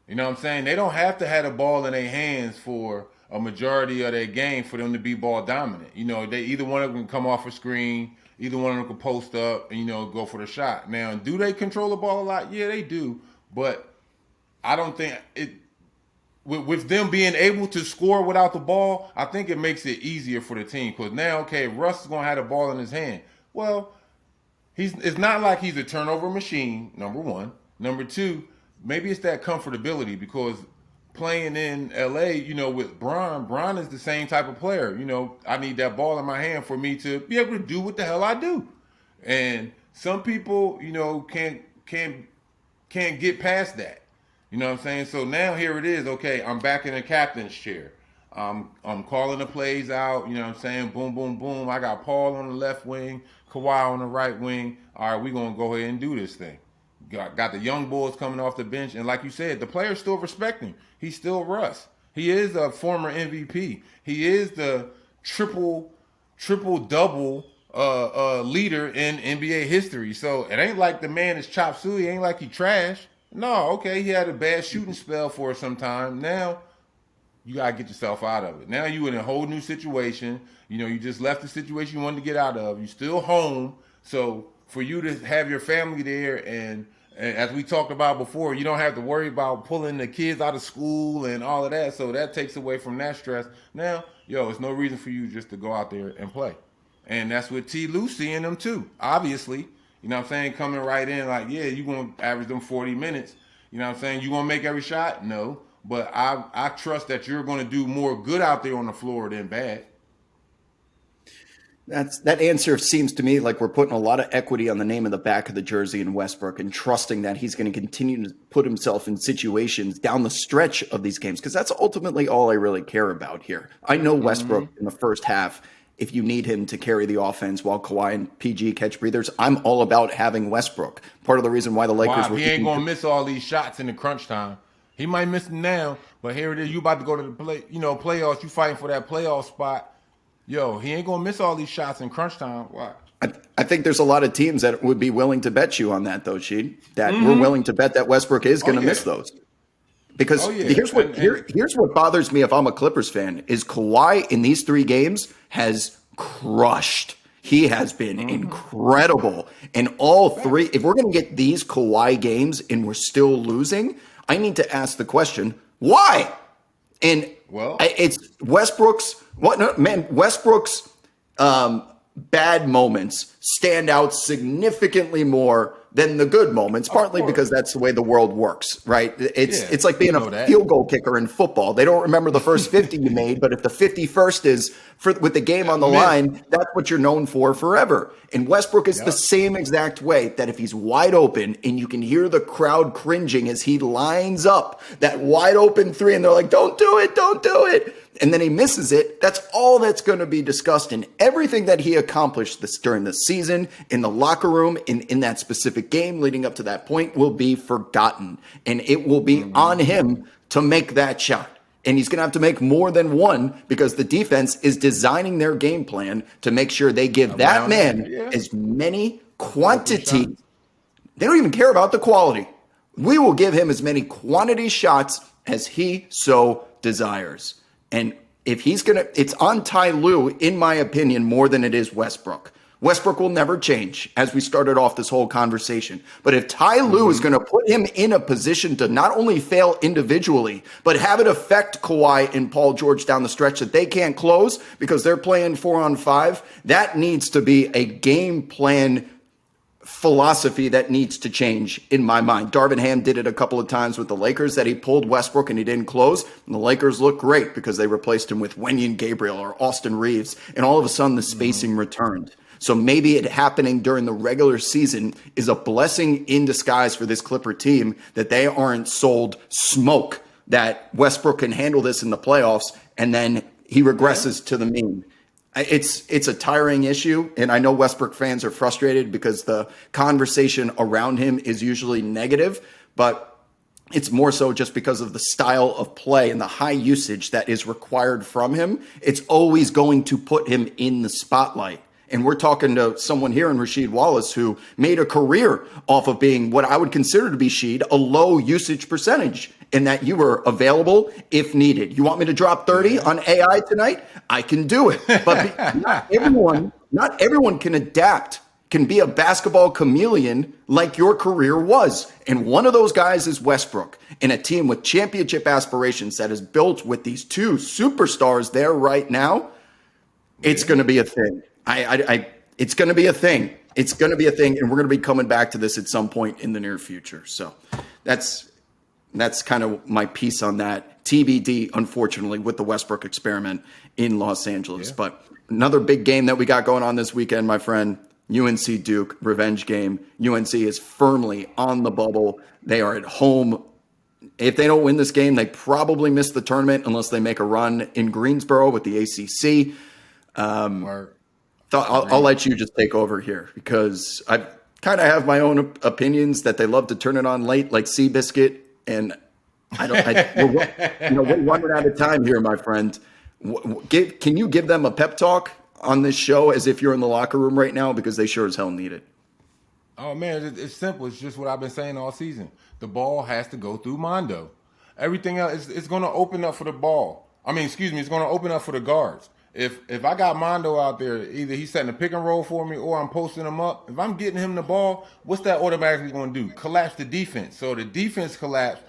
You know what I'm saying? They don't have to have the ball in their hands for a majority of their game for them to be ball dominant. You know, either one of them can come off a screen, either one of them can post up and, go for the shot. Now, do they control the ball a lot? Yeah, they do. But I don't think with them being able to score without the ball, I think it makes it easier for the team. Because now, okay, Russ is going to have the ball in his hand. Well, it's not like he's a turnover machine, number one. Number two, maybe it's that comfortability because playing in LA, with Bron is the same type of player. I need that ball in my hand for me to be able to do what the hell I do. And some people, can't get past that. You know what I'm saying? So now here it is. Okay, I'm back in the captain's chair. I'm calling the plays out. You know what I'm saying? Boom, boom, boom. I got Paul on the left wing, Kawhi on the right wing. All right, we're going to go ahead and do this thing. Got the young boys coming off the bench. And like you said, the players still respect him. He's still Russ. He is a former MVP. He is the triple-double leader in NBA history. So it ain't like the man is chop suey. It ain't like he trash. No, okay, he had a bad shooting spell for some time. Now, you got to get yourself out of it. Now you in a whole new situation. You just left the situation you wanted to get out of. You still home. So for you to have your family there and as we talked about before, you don't have to worry about pulling the kids out of school and all of that. So that takes away from that stress. Now, it's no reason for you just to go out there and play. And that's what T. Lue seeing them too. Obviously, you know what I'm saying? Coming right in like, yeah, you're going to average them 40 minutes. You know what I'm saying? You going to make every shot? No. But I trust that you're going to do more good out there on the floor than bad. That answer seems to me like we're putting a lot of equity on the name of the back of the jersey in Westbrook and trusting that he's going to continue to put himself in situations down the stretch of these games, because that's ultimately all I really care about here. I know Westbrook in the first half, if you need him to carry the offense while Kawhi and PG catch breathers, I'm all about having Westbrook. Part of the reason why the Lakers were... He ain't going to miss all these shots in the crunch time. He might miss them now, but here it is. You about to go to the playoffs. You fighting for that playoff spot. He ain't going to miss all these shots in crunch time. Why? I think there's a lot of teams that would be willing to bet you on that, though, Sheed. That we're willing to bet that Westbrook is going to miss those. Because here's what bothers me if I'm a Clippers fan, is Kawhi in these 3 games has crushed. He has been incredible. And all three, if we're going to get these Kawhi games and we're still losing, I need to ask the question, why? And it's Westbrook's bad moments stand out significantly more than the good moments, partly because that's the way the world works, right? It's like being a field goal kicker in football. They don't remember the first 50 you made, but if the 51st is with the game on the line, that's what you're known for forever. And Westbrook is the same exact way, that if he's wide open and you can hear the crowd cringing as he lines up that wide open three and they're like, don't do it, don't do it. And then he misses it. That's all that's going to be discussed, and everything that he accomplished during the season, in the locker room, in that specific game leading up to that point will be forgotten. And it will be on him to make that shot. And he's going to have to make more than one because the defense is designing their game plan to make sure they give that man as many quantity. They don't even care about the quality. We will give him as many quantity shots as he so desires. And if he's going to, it's on Ty Lue, in my opinion, more than it is Westbrook. Westbrook will never change, as we started off this whole conversation. But if Ty Lue is going to put him in a position to not only fail individually, but have it affect Kawhi and Paul George down the stretch that they can't close because they're playing 4-on-5, that needs to be a game plan philosophy that needs to change in my mind. Darvin Ham did it a couple of times with the Lakers, that he pulled Westbrook and he didn't close. And the Lakers looked great because they replaced him with Wenyen Gabriel or Austin Reeves. And all of a sudden the spacing returned. So maybe it happening during the regular season is a blessing in disguise for this Clipper team, that they aren't sold smoke that Westbrook can handle this in the playoffs and then he regresses to the mean. It's a tiring issue, and I know Westbrook fans are frustrated because the conversation around him is usually negative, but it's more so just because of the style of play and the high usage that is required from him. It's always going to put him in the spotlight. And we're talking to someone here in Rasheed Wallace who made a career off of being what I would consider to be, Sheed, a low usage percentage, in that you were available if needed. You want me to drop 30 on AI tonight? I can do it. But not everyone can adapt, can be a basketball chameleon like your career was. And one of those guys is Westbrook, in a team with championship aspirations that is built with these two superstars there right now. It's going to be a thing. It's going to be a thing. It's going to be a thing, and we're going to be coming back to this at some point in the near future. So that's kind of my piece on that. TBD, unfortunately, with the Westbrook experiment in Los Angeles. Yeah. But another big game that we got going on this weekend, my friend, UNC-Duke, revenge game. UNC is firmly on the bubble. They are at home. If they don't win this game, they probably miss the tournament unless they make a run in Greensboro with the ACC. I'll let you just take over here because I kind of have my own opinions that they love to turn it on late, like Seabiscuit, and we're running out of time here, my friend. Can you give them a pep talk on this show as if you're in the locker room right now, because they sure as hell need it? Oh man, it's simple. It's just what I've been saying all season. The ball has to go through Mondo. Everything else is going to open up for the ball. It's going to open up for the guards. If I got Mondo out there, either he's setting a pick and roll for me or I'm posting him up, if I'm getting him the ball, what's that automatically going to do? Collapse the defense. So the defense collapse.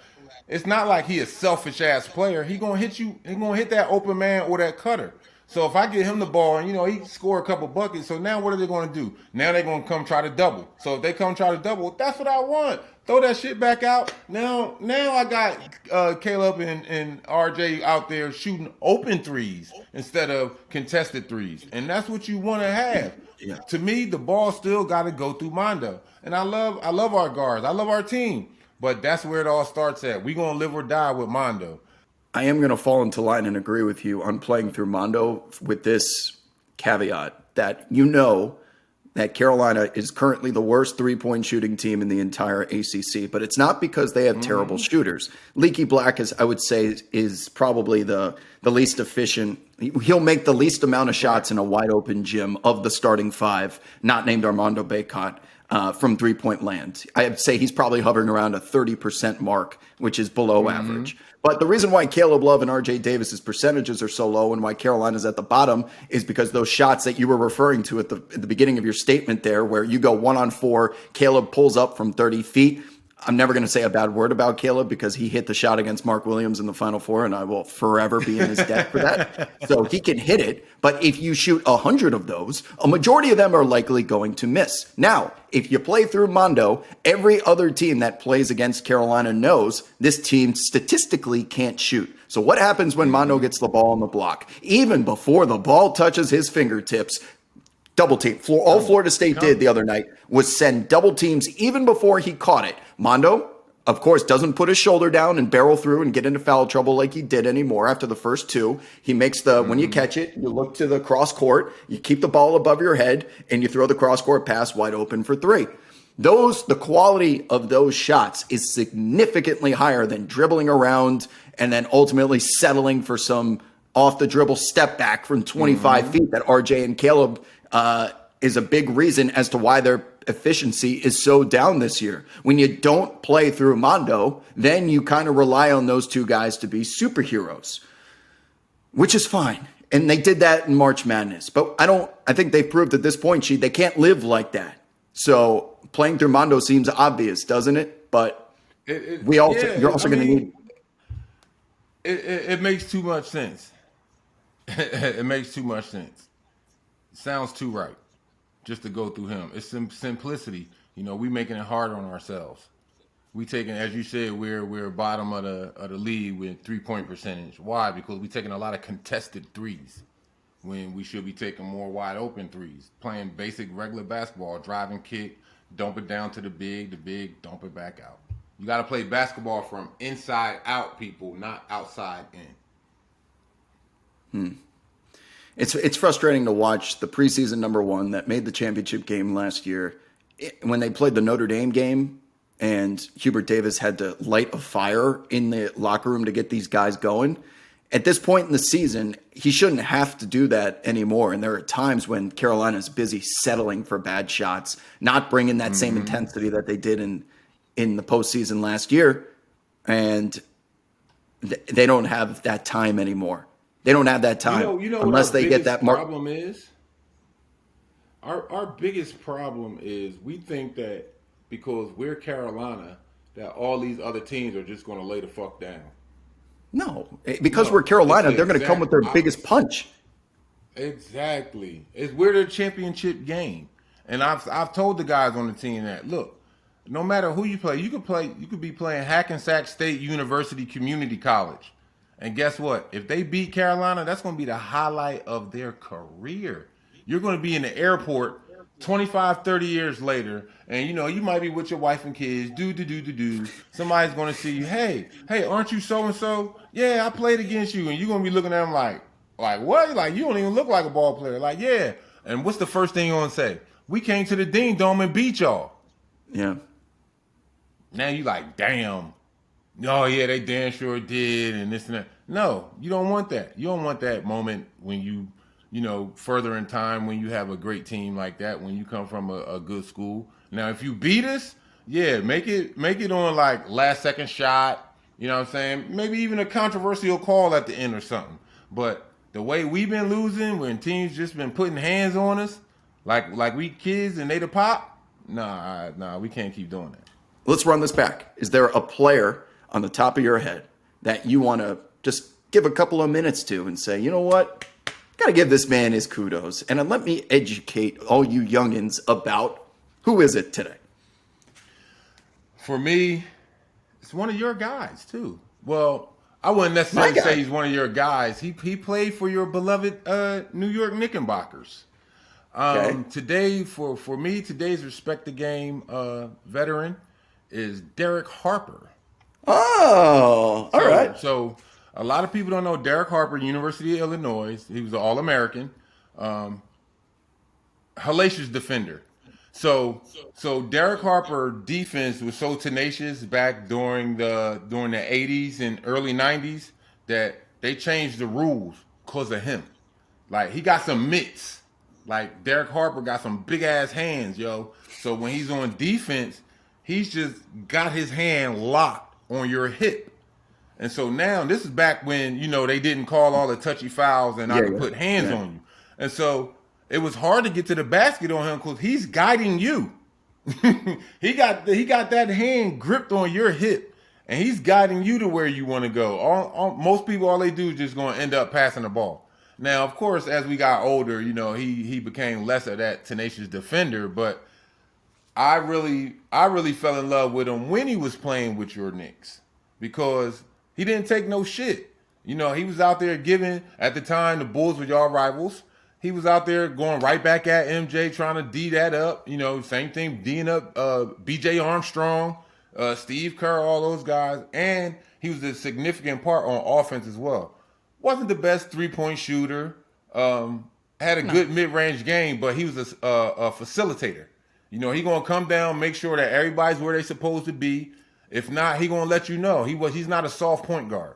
It's not like he a selfish-ass player. He going to hit you. He going to hit that open man or that cutter. So if I get him the ball and, he score a couple buckets, so now what are they going to do? Now they're going to come try to double. So if they come try to double, that's what I want. Throw that shit back out. Now I got Caleb and RJ out there shooting open threes instead of contested threes. And that's what you want to have. Yeah. To me, the ball still got to go through Mondo. And I love our guards. I love our team. But that's where it all starts at. We're going to live or die with Mondo. I am going to fall into line and agree with you on playing through Mondo with this caveat that that Carolina is currently the worst three-point shooting team in the entire ACC, but it's not because they have terrible shooters. Leaky Black, I would say, is probably the least efficient. He'll make the least amount of shots in a wide-open gym of the starting five, not named Armando Bacot. from three-point land. I'd say he's probably hovering around a 30% mark, which is below average. But the reason why Caleb Love and RJ Davis's percentages are so low and why Carolina's at the bottom is because those shots that you were referring to at the beginning of your statement there, where you go 1-on-4, Caleb pulls up from 30 feet. I'm never going to say a bad word about Caleb because he hit the shot against Mark Williams in the Final Four, and I will forever be in his debt for that. So he can hit it, but if you shoot 100 of those, a majority of them are likely going to miss. Now, if you play through Mondo, every other team that plays against Carolina knows this team statistically can't shoot. So what happens when Mondo gets the ball on the block? Even before the ball touches his fingertips, double team. All Florida State did the other night was send double teams even before he caught it. Mondo, of course, doesn't put his shoulder down and barrel through and get into foul trouble like he did anymore after the first two. He makes when you catch it, you look to the cross court, you keep the ball above your head, and you throw the cross court pass wide open for three. The quality of those shots is significantly higher than dribbling around and then ultimately settling for some off the dribble step back from 25 feet that RJ and Caleb is a big reason as to why their efficiency is so down this year. When you don't play through Mondo, then you kind of rely on those two guys to be superheroes, which is fine. And they did that in March Madness. But I think they've proved at this point, they can't live like that. So playing through Mondo seems obvious, doesn't it? But you're also going to need. It makes too much sense. It makes too much sense. Sounds too right. Just to go through him. It's simplicity. We making it hard on ourselves. We taking, as you said, we're bottom of the league with 3-point percentage. Why? Because we taking a lot of contested threes when we should be taking more wide open threes. Playing basic regular basketball, drive and kick, dump it down to the big, dump it back out. You got to play basketball from inside out, people, not outside in. It's frustrating to watch the preseason number one that made the championship game last year. When they played the Notre Dame game and Hubert Davis had to light a fire in the locker room to get these guys going. At this point in the season, he shouldn't have to do that anymore. And there are times when Carolina's busy settling for bad shots, not bringing that same intensity that they did in the postseason last year. And they don't have that time anymore. They don't have that time unless they get that mark. Problem is, our biggest problem is we think that because we're Carolina, that all these other teams are just going to lay the fuck down. No, because we're Carolina, they're going to come with their biggest punch. Exactly. We're the championship game. And I've told the guys on the team that, look, no matter who you play, you could be playing Hackensack State University Community College. And guess what? If they beat Carolina, that's going to be the highlight of their career. You're going to be in the airport 25, 30 years later, and you might be with your wife and kids, Somebody's going to see you, hey, aren't you so-and-so? Yeah, I played against you. And you're going to be looking at them like what? Like, you don't even look like a ball player. Like, yeah. And what's the first thing you're going to say? We came to the Dean Dome and beat y'all. Yeah. Now you like, damn. Oh, yeah, they damn sure did, and this and that. No, you don't want that. You don't want that moment when you further in time when you have a great team like that, when you come from a good school. Now, if you beat us, yeah, make it on like last second shot, you know what I'm saying? Maybe even a controversial call at the end or something. But the way we've been losing, when teams just been putting hands on us, like we kids and they the pop, nah, we can't keep doing that. Let's run this back. Is there a player on the top of your head that you want to just give a couple of minutes to and say, you know what? Got to give this man his kudos. And let me educate all you youngins about who is it today? For me, it's one of your guys, too. Well, I wouldn't necessarily say he's one of your guys. He played for your beloved New York Knickerbockers. Okay. Today, for me, today's Respect the Game veteran is Derek Harper. Oh, all right. So a lot of people don't know Derek Harper, University of Illinois. He was an All-American, hellacious defender. So Derek Harper defense was so tenacious back during the 80s and early 90s that they changed the rules because of him. Like, he got some mitts. Like Derek Harper got some big ass hands, yo. So when he's on defense, he's just got his hand locked on your hip. And so now this is back when, they didn't call all the touchy fouls and I could put hands on you. And so it was hard to get to the basket on him because he's guiding you. he got that hand gripped on your hip and he's guiding you to where you want to go. Most people, all they do is just going to end up passing the ball. Now, of course, as we got older, he became less of that tenacious defender, but I really fell in love with him when he was playing with your Knicks because he didn't take no shit. He was out there giving, at the time, the Bulls were y'all rivals. He was out there going right back at MJ, trying to D that up. Same thing, D'ing up BJ Armstrong, Steve Kerr, all those guys. And he was a significant part on offense as well. Wasn't the best three-point shooter. Had a good mid-range game, but he was a facilitator. He going to come down, make sure that everybody's where they're supposed to be. If not, he going to let you know. He's not a soft point guard.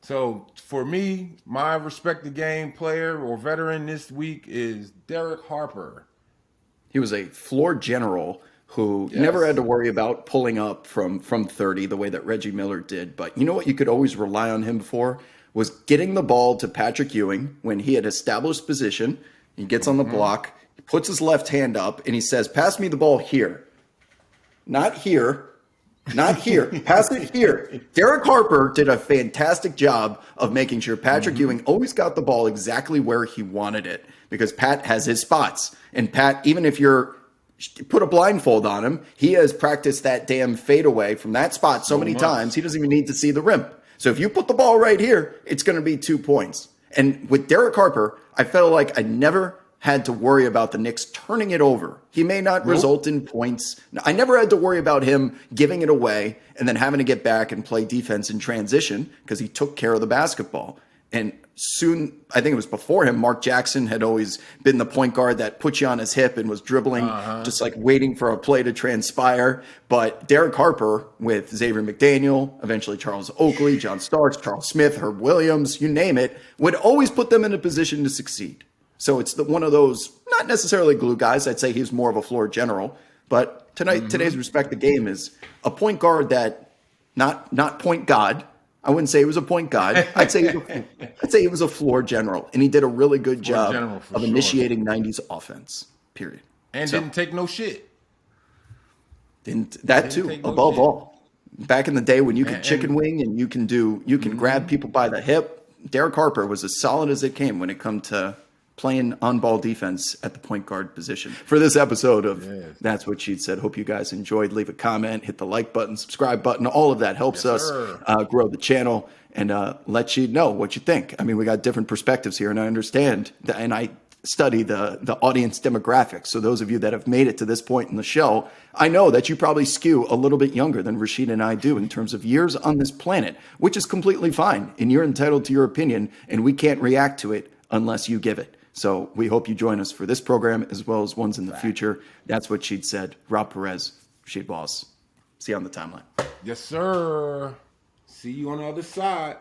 So for me, my respected game player or veteran this week is Derek Harper. He was a floor general who never had to worry about pulling up from 30 the way that Reggie Miller did. But you know what you could always rely on him for was getting the ball to Patrick Ewing when he had established position. He gets on the block, he puts his left hand up, and he says, pass me the ball here. Not here. Not here. Pass it here. Derek Harper did a fantastic job of making sure Patrick Ewing always got the ball exactly where he wanted it because Pat has his spots. And Pat, even if you're put a blindfold on him, he has practiced that damn fadeaway from that spot so many times, he doesn't even need to see the rim. So if you put the ball right here, it's going to be 2 points. And with Derek Harper, I felt like I never had to worry about the Knicks turning it over. He may not result in points. I never had to worry about him giving it away and then having to get back and play defense in transition because he took care of the basketball. And soon, I think it was before him, Mark Jackson had always been the point guard that put you on his hip and was dribbling, just like waiting for a play to transpire. But Derek Harper with Xavier McDaniel, eventually Charles Oakley, John Starks, Charles Smith, Herb Williams, you name it, would always put them in a position to succeed. So it's one of those, not necessarily glue guys. I'd say he's more of a floor general. But today's respected game is a point guard not point god. I wouldn't say he was a point guard. I'd say he was a floor general, and he did a really good job of initiating 90s offense. Period. And didn't take no shit. Didn't above all. Back in the day when you could chicken wing and you can grab people by the hip, Derek Harper was as solid as it came when it come to playing on-ball defense at the point guard position. For this episode of That's What She'd Said, hope you guys enjoyed. Leave a comment, hit the like button, subscribe button. All of that helps us grow the channel and let you know what you think. I mean, we got different perspectives here, and I understand that, and I study the audience demographics. So those of you that have made it to this point in the show, I know that you probably skew a little bit younger than Rasheed and I do in terms of years on this planet, which is completely fine. And you're entitled to your opinion, and we can't react to it unless you give it. So we hope you join us for this program as well as ones in the future. That's What She'd Said. Rob Perez, Rasheed Wallace. See you on the timeline. Yes, sir. See you on the other side.